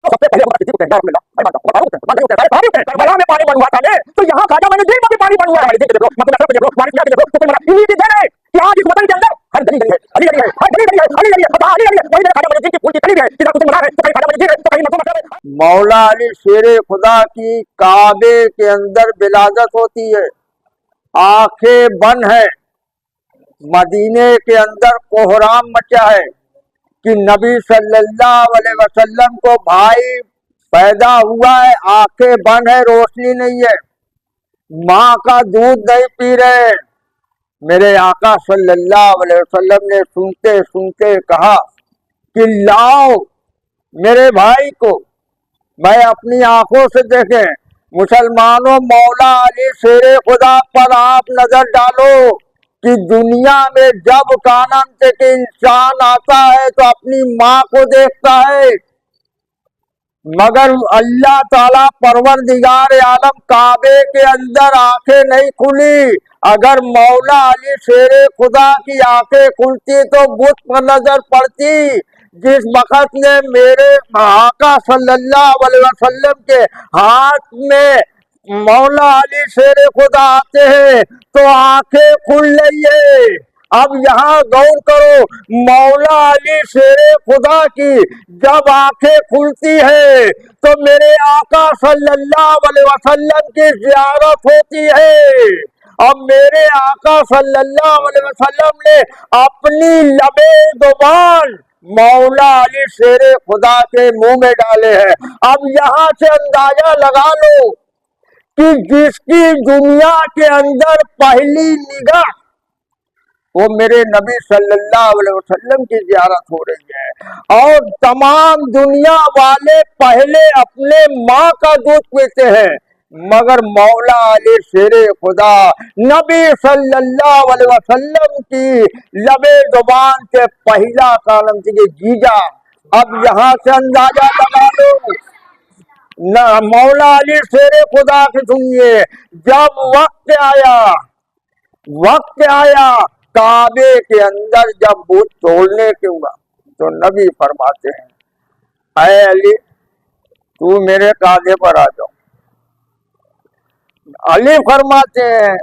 تو سب سے پہلے کربلا میں پانی بن ہوا تھا تو یہاں کھاجا میں نے دل میں بھی پانی بن ہوا ہے. دیکھو مطلب دیکھو بارش کیا دیکھو تو انہیں کی دین ہے کہ آج اس وطن کے اندر ہر گلی گلی ہے علی گلی ہے ہر گلی گلی ہے علی گلی ہے بتا علی گلی ہے وہی کھاجا میں نے دل کی پھول کی کلی ہے جس کو تم بنا رہے تو کہیں کھاجا میں نے دل ہے تو کہیں مطلب مولا علی شیر خدا کی کعبے کے اندر ولادت ہوتی ہے، آنکھیں بند ہے، مدینے کے اندر کوہرام مچا ہے کہ نبی صلی اللہ علیہ وسلم کو بھائی پیدا ہوا ہے، آنکھیں بند ہے، روشنی نہیں ہے، ماں کا دودھ نہیں پی رہے. میرے آقا صلی اللہ علیہ وسلم نے سنتے سنتے کہا کہ لاؤ میرے بھائی کو میں اپنی آنکھوں سے دیکھیں. مسلمانوں، مولا علی شیر خدا پر آپ نظر ڈالو کہ دنیا میں جب کانن کے انسان آتا ہے تو اپنی ماں کو دیکھتا ہے، مگر اللہ تعالیٰ پروردگار عالم کعبے کے اندر آنکھیں نہیں کھلی. اگر مولا علی شیر خدا کی آنکھیں کھلتی تو بت پر نظر پڑتی. جس وقت نے میرے آقا صلی اللہ علیہ وسلم کے ہاتھ میں مولا علی شیر خدا آتے ہیں تو آنکھیں کھل رہی ہے. اب یہاں غور کرو، مولا علی شیر خدا کی جب آنکھیں کھلتی ہے تو میرے آقا صلی اللہ علیہ وسلم کی زیارت ہوتی ہے. اب میرے آقا صلی اللہ علیہ وسلم نے اپنی لبے زبان مولا علی شیر خدا کے منہ میں ڈالے ہیں. اب یہاں سے اندازہ لگا لو کہ جس کی دنیا کے اندر پہلی نگاہ وہ میرے نبی صلی اللہ علیہ وسلم کی زیارت ہو رہی ہے، اور تمام دنیا والے پہلے اپنے ماں کا دودھ پیتے ہیں، مگر مولا علی شیر خدا نبی صلی اللہ علیہ وسلم کی لبے زبان سے پہلا کالم سے جیجا. اب یہاں سے اندازہ لگا لو نہ مولا علی شیر خدا کی سنیے. جب وقت آیا کعبے کے اندر جب بت توڑنے کے ہوا تو نبی فرماتے ہیں اے علی تو میرے کاندھے پر آ جاؤ. علی فرماتے ہیں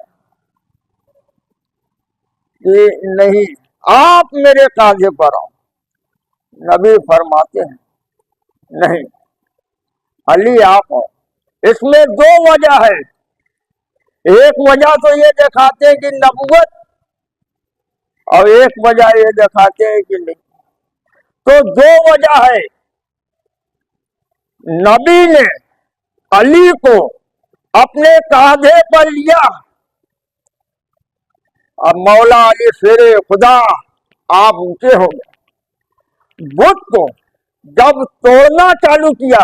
کہ نہیں آپ میرے کاندھے پر آؤ. نبی فرماتے ہیں نہیں علی آپ ہو. اس میں دو وجہ ہے. ایک وجہ تو یہ دکھاتے ہیں کہ نبوت، اور ایک وجہ یہ دکھاتے ہیں کہ نہیں. تو دو وجہ ہے. نبی نے علی کو اپنے کاندھے پر لیا. اب مولا علی شیر خدا آپ اونچے ہو گئے. بت کو جب توڑنا چالو کیا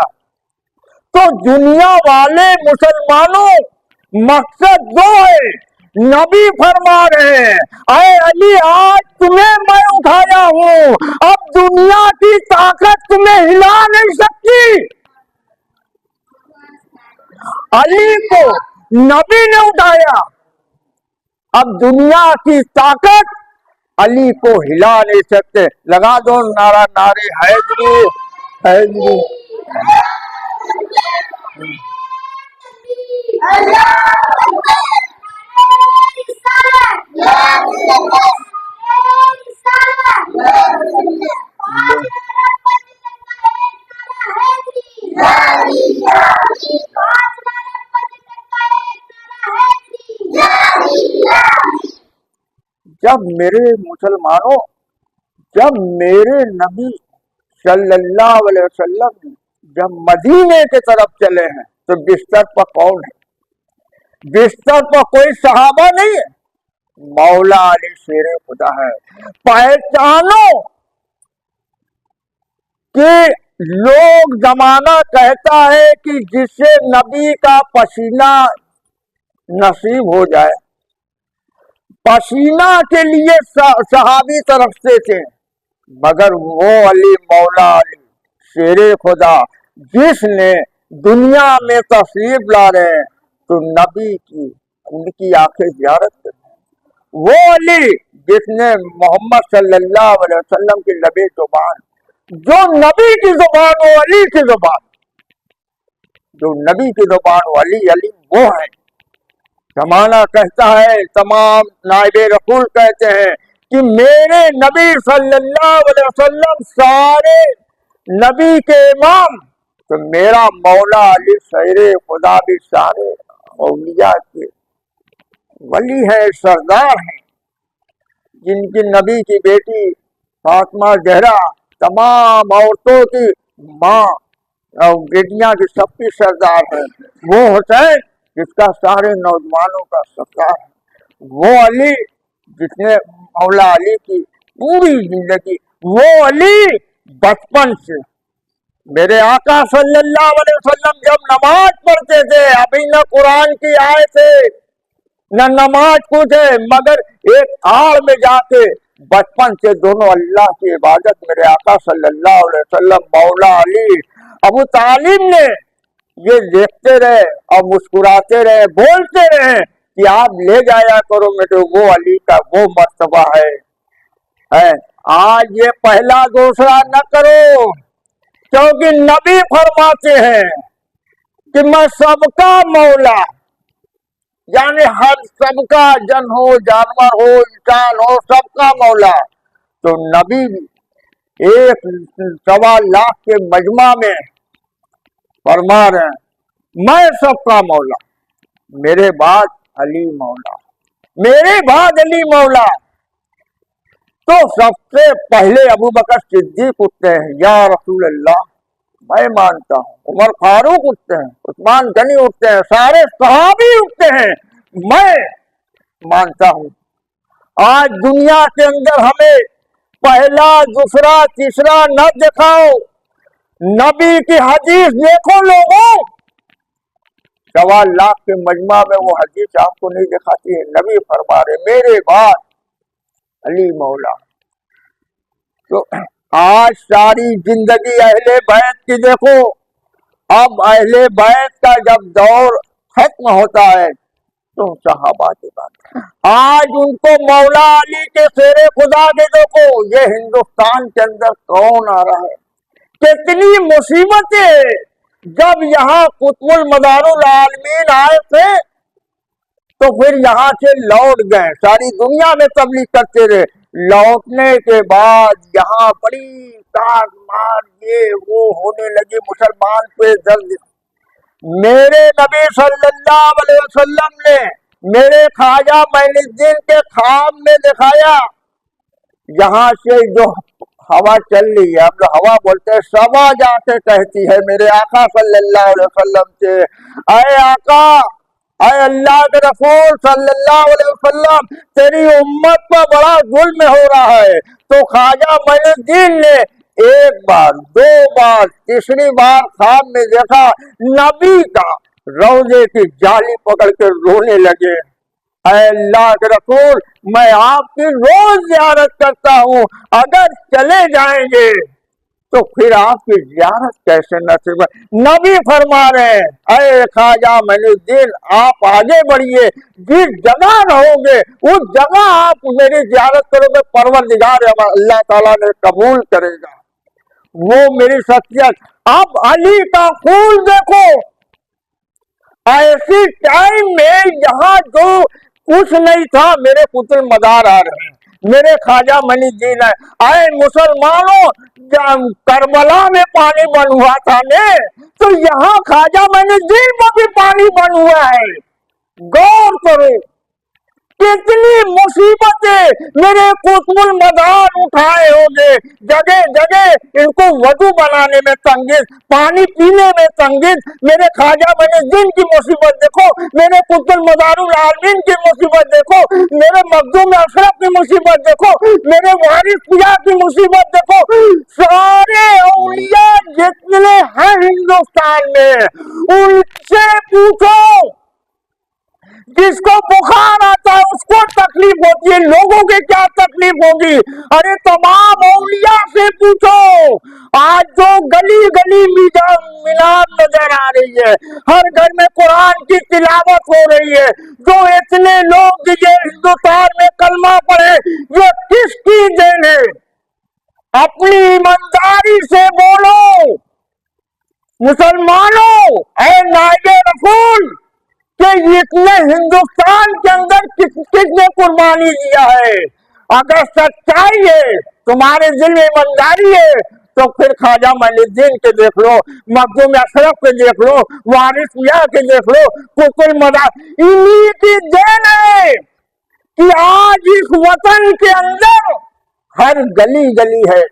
تو دنیا والے مسلمانوں مقصد دو ہے. نبی فرما رہے ہیں اے علی آج تمہیں میں اٹھایا ہوں، اب دنیا کی طاقت تمہیں ہلا نہیں سکتی. علی کو نبی نے اٹھایا، اب دنیا کی طاقت علی کو ہلا نہیں سکتے. لگا دو نعرہ نعرے حیدری حیدری. جب میرے مسلمانوں، جب میرے نبی صلی اللہ علیہ وسلم جب مدینے کی طرف چلے ہیں تو بستر پر کون ہے؟ بستر پر کوئی صحابہ نہیں ہے، مولا علی شیر خدا ہے. پہچانو کہ لوگ زمانہ کہتا ہے کہ جس سے نبی کا پسینہ نصیب ہو جائے، پسینہ کے لیے صحابی ترستے تھے، مگر وہ علی مولا علی شیر خدا جس نے دنیا میں تشریف لا رہے ہیں تو نبی کی ان کی آنکھیں زیارت کرتے ہیں. وہ علی جس نے محمد صلی اللہ علیہ وسلم کی لبے زبان، جو نبی کی زبان وہ علی کی زبان، جو नबी की जुबान वाली अली वो है। जमाना कहता है, तमाम नायबे रसूल कहते हैं कि मेरे नबी सल्लल्लाहु अलैहि वसल्लम सारे नबी के इमाम, तो मेरा मौला अली शेरे खुदा भी सारे औलिया के वली है, सरदार हैं, जिनकी नबी की बेटी फातिमा जहरा तमाम औरतों की माँ और बेटियां की सबकी सरदार है। वो हुसैन जिसका सारे नौजवानों का सरदार है। वो अली जिसने मौला अली की पूरी जिंदगी, वो अली बचपन से मेरे आका सल्लल्लाहु अलैहि वसल्लम जब नमाज पढ़ते थे, अभी न कुरान की आयत है न नमाज कुछ है, मगर एक आड़ में जाके बचपन से दोनों अल्लाह की इबादत मेरे आका सल्लल्लाहु अलैहि वसल्लम मौला अली अबू तालिब ने ये देखते रहे और मुस्कुराते रहे, बोलते रहे कि आप ले जाया करो मेरे, वो अली का वो मर्तबा है। आज ये पहला दूसरा न करो, क्योंकि नबी फरमाते हैं कि मैं सबका मौला, यानी हर सबका, जन हो जानवर हो इंसान हो, सबका मौला। तो नबी भी 1.25 लाख के मजमा में फरमा रहे हैं मैं सबका मौला, मेरे बाद अली मौला, मेरे बाद अली मौला। तो सबसे पहले अबू बकर सिद्दीक उठते हैं, या रसूल अल्लाह मैं मानता हूँ। उमर फारूक उठते हैं, उस्मान गनी उठते हैं, सारे सहाबी उठते हैं, मैं मानता हूँ। आज दुनिया के अंदर हमें पहला दूसरा तीसरा न दिखाओ, नबी की हदीस देखो लोगों। 1.25 लाख के मजमा में वो हदीस आपको नहीं दिखाती है। नबी फरमा रहे मेरे बाद अली मौला। तो आज सारी जिंदगी अहले बैत की देखो, अब अहले बैत का जब दौर खत्म होता है तो सहाबा की बात, आज उनको मौला अली के शेरे खुदा के देखो। ये हिंदुस्तान के अंदर कौन आ रहा है, कितनी मुसीबतें। जब यहाँ कुतुबुल मदारुल आलमीन आए थे तो फिर यहाँ से लौट गए, सारी दुनिया में तबलीग करते रहे। लौटने के बाद यहाँ बड़ी काट मार ये वो होने लगी, मुसलमान पे दर्द। मेरे नबी सल्लल्लाहु अलैहि वसल्लम ने मेरे ख्वाजा मोइनुद्दीन के ख्वाब में दिखाया, यहाँ से जो हवा चल रही है, हम लोग हवा बोलते हैं, सबा जाके कहती है मेरे आका सल्लल्लाहु अलैहि वसल्लम से, अय आका, अय अल्लाह के रसूल सल्लल्लाहु अलैहि वसल्लम, तेरी उम्मत पर बड़ा जुल्म हो रहा है। तो ख्वाजा मोइनुद्दीन ने एक बार, 2 बार, तीसरी बार ख्वाब में देखा, नबी का रोजे की जाली पकड़ के रोने लगे, अल्लाह के रसूल मैं आपकी रोज ज़ियारत करता हूँ, अगर चले जाएंगे तो फिर आपकी ज़ियारत कैसे नसीब। नबी फरमा रहे हैं, अरे ख्वाजा मोइनुद्दीन आप आगे बढ़िए, जिस जगह रहोगे उस जगह आप मेरी ज़ियारत करोगे, परवरदिगार अल्लाह ताला ने कबूल करेगा। वो मेरी शख्सियत। अब अली का फूल देखो, ऐसी टाइम में यहाँ जो कुछ नहीं था, मेरे कुतुब मदार आ रहे हैं, मेरे ख्वाजा मोइनुद्दीन है। आए मुसलमानों, करबला में पानी बन हुआ था ने, तो यहाँ ख्वाजा मोइनुद्दीन में भी पानी बन हुआ है। गौर करो कितनी मुसीबतें मेरे कुतुबुल मदार उठाए होंगे। जगह जगह इनको वजू बनाने में तंगीज, पानी पीने में तंगीज। मेरे ख्वाजा मोइनुद्दीन की मुसीबत देखो, मेरे कुतुबुल मदारुल आलमीन की मुसीबत देखो, मेरे मखदूम अशरफ की मुसीबत देखो, मेरे वारिस पिया की मुसीबत देखो। सारे औलिया जितने हैं हिंदुस्तान में, उनसे पूछो, जिसको बुखार आता है उसको तकलीफ होती है, लोगों के क्या तकलीफ होगी। अरे तमाम औलिया से पूछो। आज जो गली गली मिलाद नजर आ रही है, हर घर में कुरान की तिलावत हो रही है, जो इतने लोग ये हिंदुस्तान में कलमा पढ़े, ये किसकी देन है? अपनी ईमानदारी से बोलो। मुसलमानों, ऐ नायब रसूल कि इतने हिंदुस्तान के अंदर किसने कुर्बानी दिया है? अगर सच्चाई है, तुम्हारे दिल में ईमानदारी है, तो फिर ख्वाजा मोइनुद्दीन के देख लो, मखदूम अशरफ के देख लो, वारिस मियां के देख लो, कुतुल मदार, इन्हीं की देन है कि आज इस वतन के अंदर हर गली गली है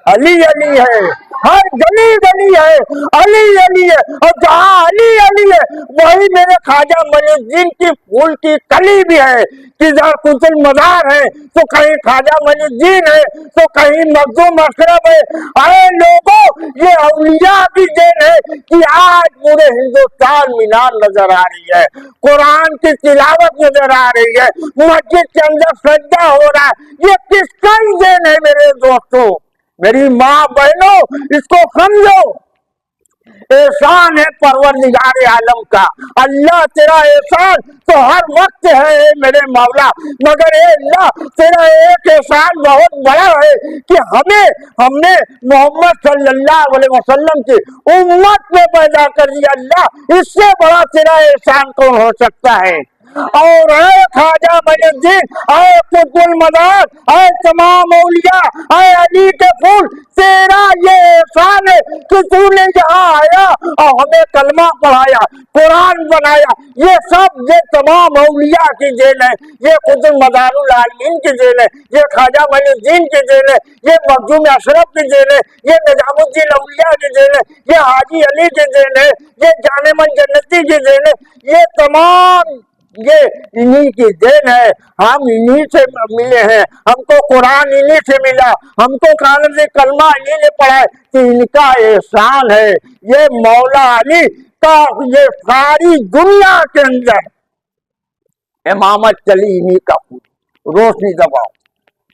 अली अली है, हर गली गली है अली अली है, और जहाँ अली अली है वही मेरे ख्वाजा मोइनुद्दीन की फूल की कली भी है। किधर कुतुल मजार है तो कहीं ख्वाजा मोइनुद्दीन है तो कहीं मखदूम अशरफ है। अरे लोगों, ये औलिया की देन है कि आज पूरे हिंदुस्तान मीनार नजर आ रही है, कुरान की तिलावत नजर आ रही है, मस्जिद के अंदर सजदा हो रहा है। ये किसका ही देन है मेरे दोस्तों, मेरी माँ बहनों, इसको समझो। एहसान है परवरदिगार आलम का, अल्लाह तेरा एहसान तो हर वक्त है मेरे मौला, मगर ए अल्लाह तेरा एक एहसान बहुत बड़ा है कि हमने मोहम्मद सल्लल्लाहु अलैहि वसल्लम की उम्मत में पैदा कर दिया। अल्लाह, इससे बड़ा तेरा एहसान कौन हो सकता है? और ऐ ख्वाजा मोइनुद्दीन, ऐ कुतुल मदार, ऐ तमाम औलिया, ऐ अली के फूल, तेरा ये एहसान है कि तूने यहाँ आया और हमें कलमा पढ़ाया, कुरान बनाया। ये सब ये तमाम औलिया की देन है, ये कुतुल मदारुल आलमीन की देन है, ये ख्वाजा मोइनुद्दीन की देन है, ये मखदूम अशरफ की देन है, ये निजामुद्दीन औलिया की देन है, ये हाजी अली की देन है, ये जानेमन जन्नती की देन है। ये तमाम ये इन्हीं की देन है, हम इन्हीं से मिले हैं, हमको कुरान इन्हीं से मिला, हमको कानून से कलमा इन्हीं ने पढ़ा है, कि इनका एहसान है। ये मौला अली का ये सारी दुनिया के अंदर इमामत चली इन्हीं का, रोशनी दबाओ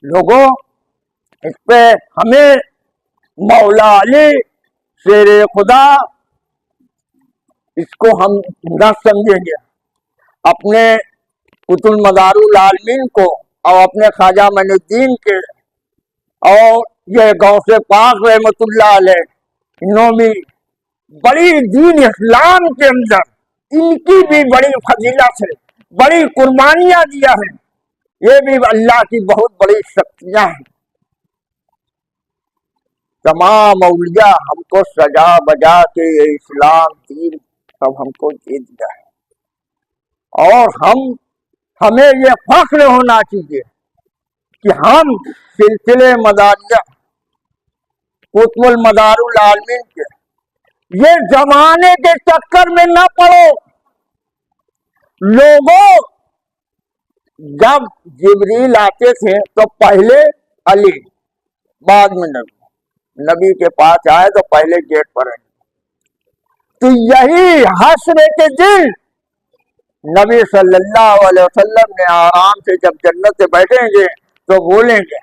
लोगों, इस पे हमें मौला अली शेरे खुदा, इसको हम न समझेंगे, अपने कुतुल मदारुल आलमीन को और अपने ख्वाजा मोइनुद्दीन के और ये गौसे पाक रहमतुल्लाह अलैह, इन्हों भी बड़ी दीन इस्लाम के अंदर इनकी भी बड़ी फजीलत है, बड़ी कुर्बानियां दिया है। ये भी अल्लाह की बहुत बड़ी शक्तियां हैं। तमाम औलिया हमको सजा बजा के ये इस्लाम दीन सब हमको दे दिया है, और हमें ये फख्र होना चाहिए कि हम सिलसिले मदारिया कुतुल मदारुल आलमीन के ये जमाने के चक्कर में न पड़ो। लोगों, जब जिब्रील आते थे तो पहले अली, बाद में नबी के पास आए तो पहले गेट पर है। तो यही हश्र के दिन नबी सल्लल्लाहु अलैहि वसल्लम ने आराम से जब जन्नत से बैठेंगे तो बोलेंगे,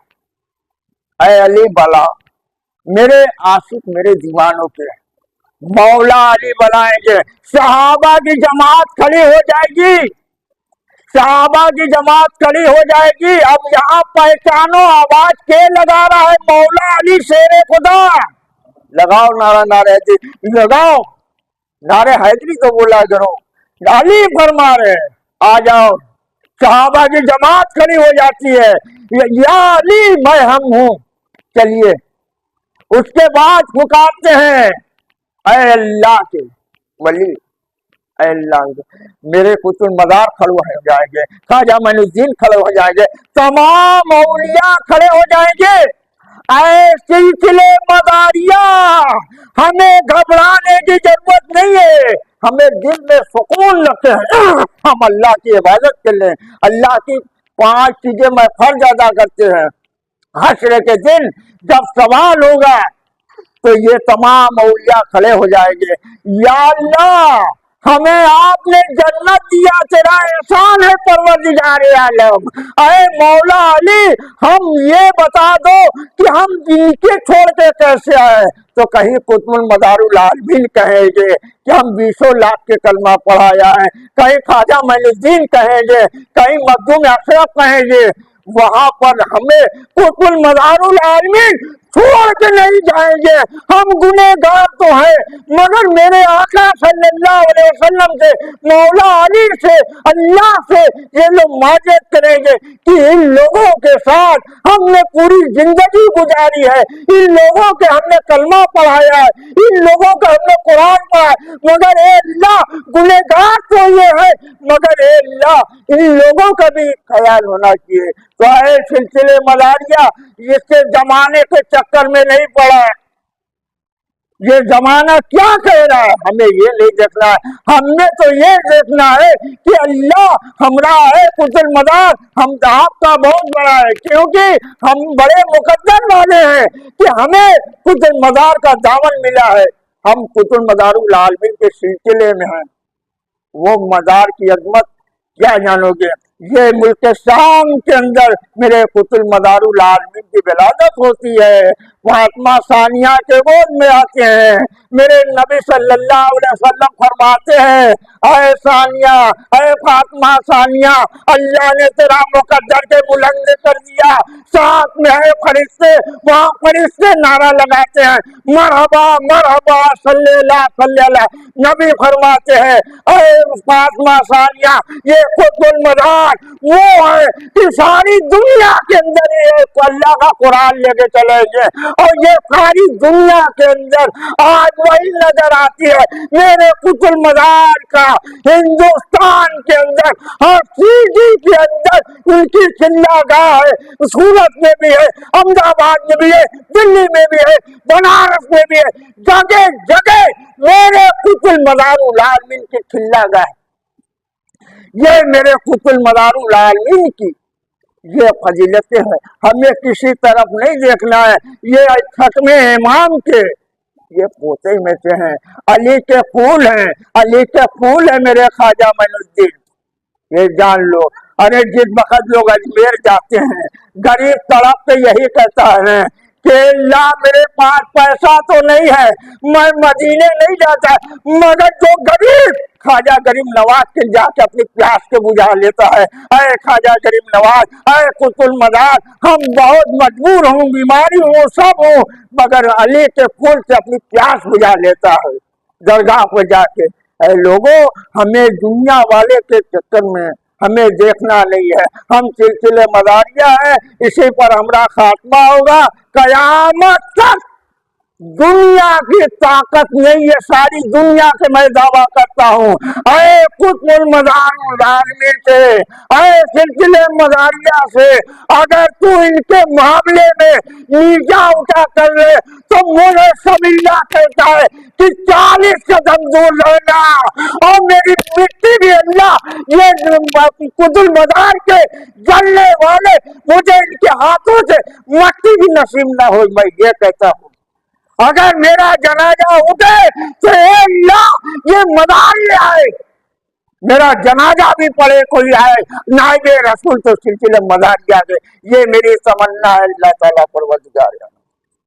ऐ अली बला, मेरे आशिक मेरे दीवानों के मौला अली बनाएंगे। सहाबा की जमात खड़ी हो जाएगी, सहाबा की जमात खड़ी हो जाएगी। अब यहाँ पहचानो, आवाज के लगा रहा है? मौला अली शेरे खुदा। लगाओ नारा, नारे हैदरी लगाओ, नारे हैदरी तो बोला करो। अली फरमा रहे, आ जाओ। सहाबा की जमात खड़ी हो जाती है, या अली मैं हम हूं, चलिए। उसके बाद पुकारते हैं, ऐ अल्लाह के वली, ऐ अल्लाह, मेरे कुतुल मदार खड़े हो जाएंगे, ख्वाजा मोइनुद्दीन खड़े हो जाएंगे, तमाम औलिया खड़े हो जाएंगे। ऐ सिलसिले मदारिया, हमें घबराने की जरूरत नहीं है, हमें दिल में सुकून लगते हैं, हम अल्लाह की इबादत कर लें, अल्लाह की 5 चीजें में फर्ज अदा करते हैं। हश्र के दिन जब सवाल होगा तो ये तमाम औलिया खड़े हो जाएंगे, या अल्लाह हमें आपने जन्नत दिया, तेरा एहसान है परवरदिगार आलम। अरे मौला अली, हम ये बता दो कि हम इनके छोड़ के कैसे आए? तो कहीं कुतुल मदारुल आलमीन कहेंगे कि हम 20 लाख के कलमा पढ़ाया है, कहीं ख्वाजा मोइनुद्दीन कहेंगे, कहीं मखदूम अशरफ कहेंगे। वहां पर हमें कुतुल मदारुल आलमीन چھوڑ کے نہیں جائیں گے. ہم گنہگار تو ہیں مگر میرے آقا صلی اللہ علیہ وسلم سے, مولا علی سے, اللہ سے یہ لوگ معذرت کریں گے کہ ان لوگوں کے ساتھ ہم نے پوری زندگی گزاری ہے, ان لوگوں کے ہم نے کلمہ پڑھایا ہے, ان لوگوں کا ہم نے قرآن پڑھا ہے, مگر اے اللہ گنہگار تو یہ ہے, مگر اے اللہ ان لوگوں کا بھی خیال ہونا چاہیے. تو اے سلسلے مداریہ اس کے زمانے کے چکر میں نہیں پڑا, یہ زمانہ کیا کہہ رہا ہے ہمیں یہ نہیں دیکھنا ہے. ہم نے تو یہ دیکھنا ہے کہ اللہ ہمارا ہے قطب المدار, ہم آپ کا بہت بڑا ہے, کیونکہ ہم بڑے مقدر والے ہیں کہ ہمیں قطب المدار کا دامن ملا ہے. ہم قطب المدار العالمین کے سلسلے میں ہیں. وہ مدار کی عظمت کیا جانو گے, یہ ملک شام کے اندر میرے قطب المدار العالمین کی ولادت ہوتی ہے. فاطمہ ثانیہ کے گود میں آتے ہیں. میرے نبی صلی اللہ علیہ وسلم فرماتے ہیں اے ثانیہ, اے فاطمہ ثانیہ, اللہ نے تیرا مقدر کے بلند کر دیا. ساتھ میں ہے فرشتے, وہاں فرشتے نعرہ لگاتے ہیں مرحبا مرحبا صلی اللہ صلی اللہ. نبی فرماتے ہیں اے فاطمہ ثانیہ, یہ قطب المدار وہ ہے کہ ساری دنیا کے اندر یہ اللہ کا قرآن لے کے چلیں گے, اور یہ ساری دنیا کے اندر آج وہی نظر آتی ہے. میرے قطب المدار کا ہندوستان کے اندر ہر سیٹی کے اندر ان کی چلا گاہ ہے. سورت میں بھی ہے, احمد آباد میں بھی ہے, دلی میں بھی ہے, بنارس میں بھی ہے, جگہ جگہ میرے قطب المدار العالمین کی چلا گاہ ہے. یہ میرے قطب المدار العالمین کی یہ فضیلتیں ہیں. ہمیں کسی طرف نہیں دیکھنا ہے. یہ ختم امام کے یہ پوتے میں سے ہیں, علی کے پھول ہیں, علی کے پھول ہیں میرے خواجہ معین الدین, یہ جان لو. ارے جس وقت لوگ اجمیر جاتے ہیں غریب طرف سے یہی کہتا ہے کہ اللہ میرے پاس پیسہ تو نہیں ہے, میں مدینے نہیں جاتا, مگر جو غریب خواجہ غریب نواز کے جا کے اپنی پیاس کے بجھا لیتا ہے. اے خواجہ غریب نواز, اے قطب المدار, ہم بہت مجبور ہوں, بیماری ہوں, سب ہوں, مگر علی کے پھول سے اپنی پیاس بجھا لیتا ہے درگاہ پہ جا کے. اے لوگوں, ہمیں دنیا والے کے چکر میں ہمیں دیکھنا نہیں ہے. ہم سلسلے مداریہ ہیں, اسی پر ہمارا خاتمہ ہوگا. قیامت تک دنیا کی طاقت نہیں ہے, ساری دنیا سے میں دعویٰ کرتا ہوں. اے قطب المدار العالمین سے, اے سلسلے مداریہ سے, اگر تو ان کے معاملے میں نیزا اٹھا کر لے تو مجھے سب اللہ کہتا ہے کہ 40 قدم دور رہنا, اور میری مٹی بھی اللہ یہ قطب المدار کے جلنے والے مجھے ان کے ہاتھوں سے مٹی بھی نصیب نہ ہو. میں یہ کہتا ہوں اگر میرا جنازہ اٹھے تو اے اللہ یہ مدار لے آئے, میرا جنازہ بھی پڑے کوئی آئے, نائب رسول تو سلسلے مداریہ دے. یہ میری تمنا ہے, اللہ تعالیٰ پروردگار.